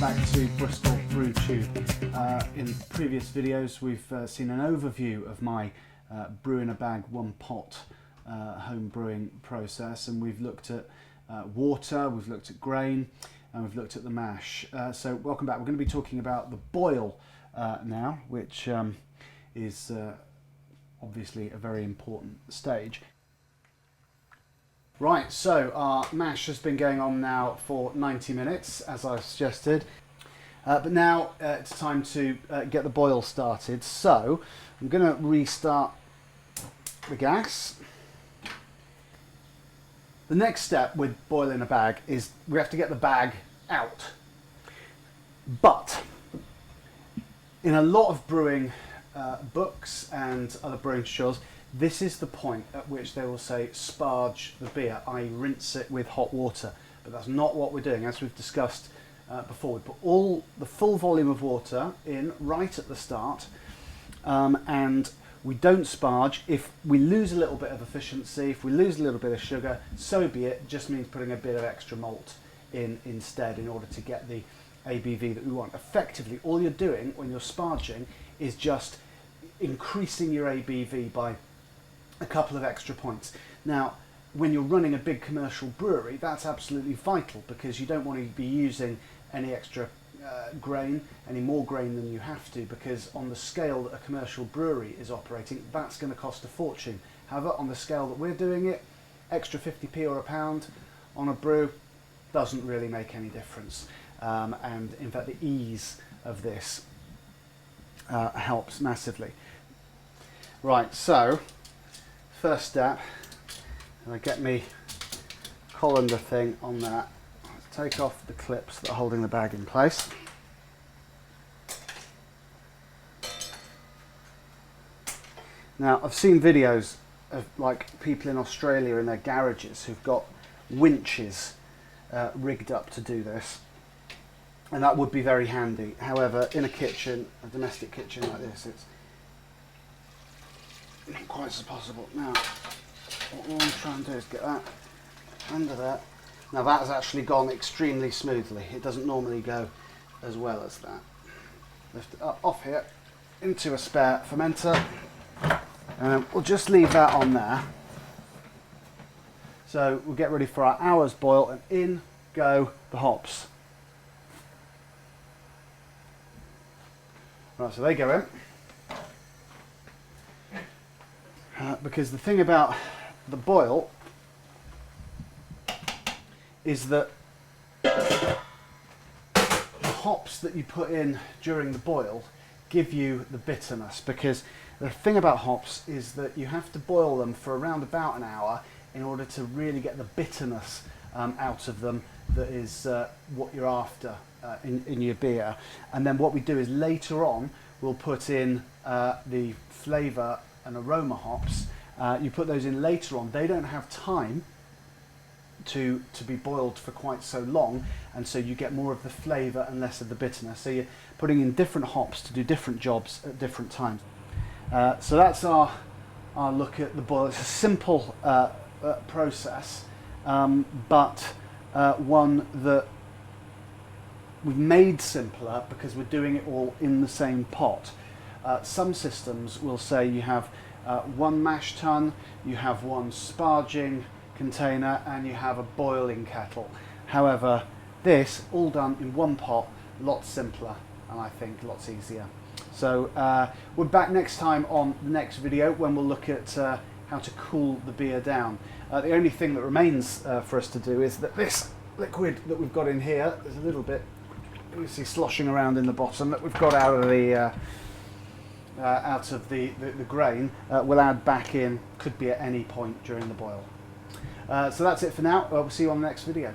welcome back to Bristol BrewTube. In previous videos we've seen an overview of my Brew In A Bag one pot home brewing process, and we've looked at water, we've looked at grain, and we've looked at the mash. So welcome back. We're going to be talking about the boil now, which is obviously a very important stage. Right, so our mash has been going on now for 90 minutes, as I suggested. But now it's time to get the boil started. So I'm going to restart the gas. The next step with boil in a bag is we have to get the bag out. But in a lot of brewing books and other brewing tutorials, this is the point at which they will say sparge the beer, i.e. rinse it with hot water. But that's not what we're doing. As we've discussed before, we put the full volume of water in right at the start, and we don't sparge. If we lose a little bit of efficiency, if we lose a little bit of sugar, so be it. It just means putting a bit of extra malt in instead in order to get the ABV that we want. Effectively, all you're doing when you're sparging is just increasing your ABV by a couple of extra points. Now, when you're running a big commercial brewery, that's absolutely vital, because you don't want to be using any extra grain, any more grain than you have to, because on the scale that a commercial brewery is operating, that's going to cost a fortune. However, on the scale that we're doing it, extra 50p or a pound on a brew doesn't really make any difference. And in fact, the ease of this helps massively. Right, so first step, and I get me colander thing on that. Let's take off the clips that are holding the bag in place. Now, I've seen videos of like people in Australia in their garages who've got winches rigged up to do this, and that would be very handy. However, in a kitchen, a domestic kitchen like this, it's not quite so possible. Now, what we want to try and do is get that under there. Now that has actually gone extremely smoothly. It doesn't normally go as well as that. Lift it up off here into a spare fermenter, and we'll just leave that on there. So we'll get ready for our hour's boil, and in go the hops. Right, so they go in. Because the thing about the boil is that the hops that you put in during the boil give you the bitterness, because the thing about hops is that you have to boil them for around about an hour in order to really get the bitterness out of them that is what you're after in your beer. And then what we do is later on we'll put in the flavour and aroma hops. You put those in later on. They don't have time to be boiled for quite so long, and so you get more of the flavour and less of the bitterness. So you're putting in different hops to do different jobs at different times. So that's our look at the boil. It's a simple process, but one that we've made simpler because we're doing it all in the same pot. Some systems will say you have one mash tun, you have one sparging container, and you have a boiling kettle. However, this all done in one pot, lots simpler, and I think lots easier. So we're back next time on the next video when we'll look at how to cool the beer down. The only thing that remains for us to do is that this liquid that we've got in here, there's a little bit you see sloshing around in the bottom that we've got out of the grain, we'll add back in, could be at any point during the boil. So that's it for now. We'll see you on the next video.